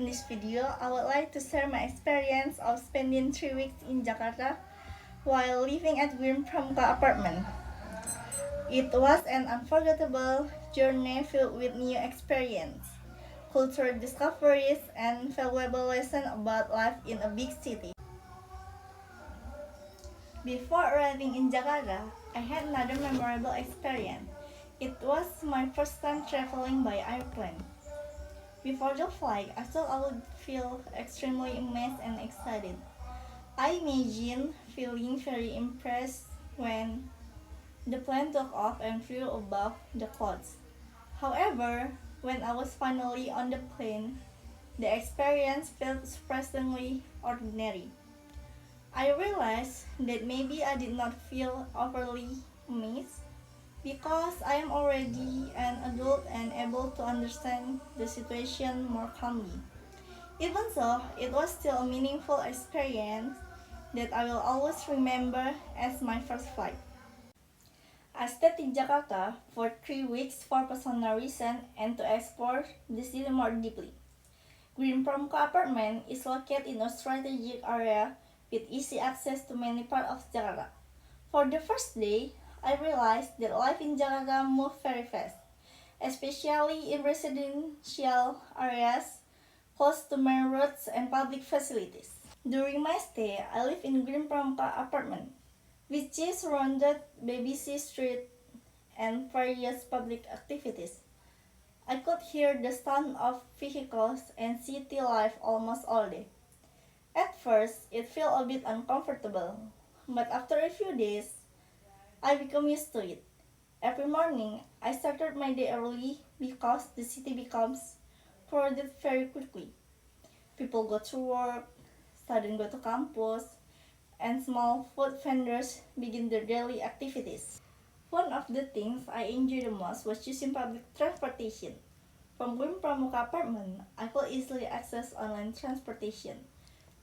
In this video, I would like to share my experience of spending 3 weeks in Jakarta while living at Green Pramuka apartment. It was an unforgettable journey filled with new experience, cultural discoveries, and valuable lessons about life in a big city. Before arriving in Jakarta, I had another memorable experience. It was my first time traveling by airplane. Before the flight, I thought I would feel extremely amazed and excited. I imagined feeling very impressed when the plane took off and flew above the clouds. However, when I was finally on the plane, the experience felt surprisingly ordinary. I realized that maybe I did not feel overly amazed because I am already an adult and able to understand the situation more calmly. Even so, it was still a meaningful experience that I will always remember as my first flight. I stayed in Jakarta for 3 weeks for personal reasons and to explore the city more deeply. Green Pramuka apartment is located in a strategic area with easy access to many parts of Jakarta. For the first day, I realized that life in Jakarta moved very fast, especially in residential areas close to main roads and public facilities. During my stay, I lived in Green Pramuka apartment, which is surrounded by busy street and various public activities. I could hear the sound of vehicles and city life almost all day. At first, it felt a bit uncomfortable, but after a few days, I became used to it. Every morning, I started my day early because the city becomes crowded very quickly. People go to work, students go to campus, and small food vendors begin their daily activities. One of the things I enjoyed the most was using public transportation. From Green Pramuka apartment, I could easily access online transportation,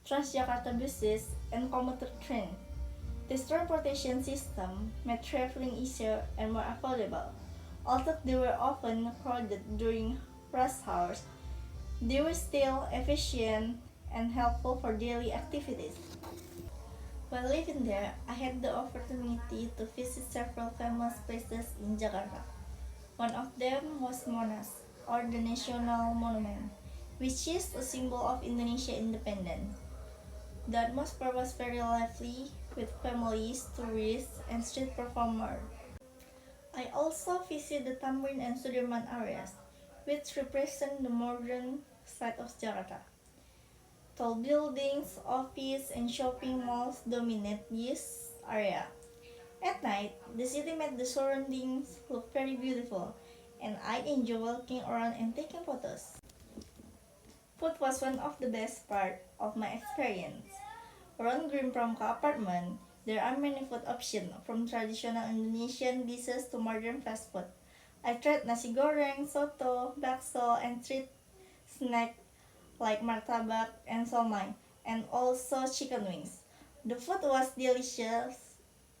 Transjakarta buses, and commuter train. This transportation system made traveling easier and more affordable. Although they were often crowded during rush hours, they were still efficient and helpful for daily activities. While living there, I had the opportunity to visit several famous places in Jakarta. One of them was Monas, or the National Monument, which is a symbol of Indonesia independence. The atmosphere was very lively, with families, tourists, and street performers. I also visited the Tamrin and Sudirman areas, which represent the modern side of Jakarta. Tall buildings, office, and shopping malls dominate this area. At night, the city made the surroundings look very beautiful, and I enjoy walking around and taking photos. Food was one of the best parts of my experience. Around Green Pramuka apartment, there are many food options, from traditional Indonesian dishes to modern fast food. I tried nasi goreng, soto, bakso, and street snacks like martabak and somai, and also chicken wings. The food was delicious,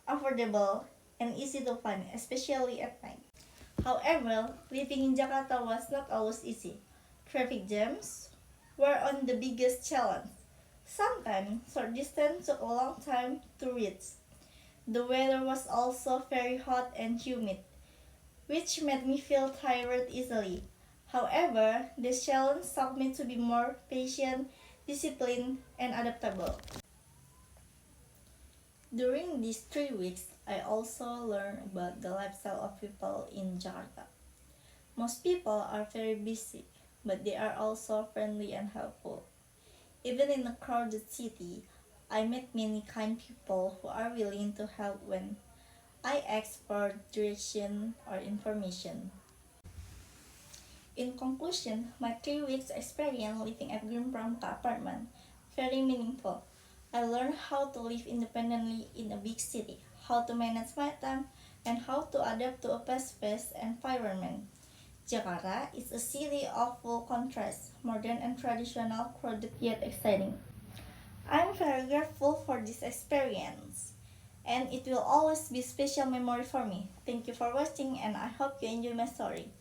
affordable, and easy to find, especially at night. However, living in Jakarta was not always easy. Traffic jams were on the biggest challenge. Sometimes short distance took a long time to reach. The weather was also very hot and humid, which made me feel tired easily. However, this challenge taught me to be more patient, disciplined, and adaptable. During these 3 weeks, I also learned about the lifestyle of people in Jakarta. Most people are very busy, but they are also friendly and helpful. Even in a crowded city, I met many kind people who are willing to help when I ask for direction or information. In conclusion, my 3 weeks experience living at Green Pramuka apartment very meaningful. I learned how to live independently in a big city, how to manage my time, and how to adapt to a fast-paced environment. Jakarta is a city of full contrast, modern and traditional, crowded yet exciting. I'm very grateful for this experience, and it will always be a special memory for me. Thank you for watching, and I hope you enjoy my story.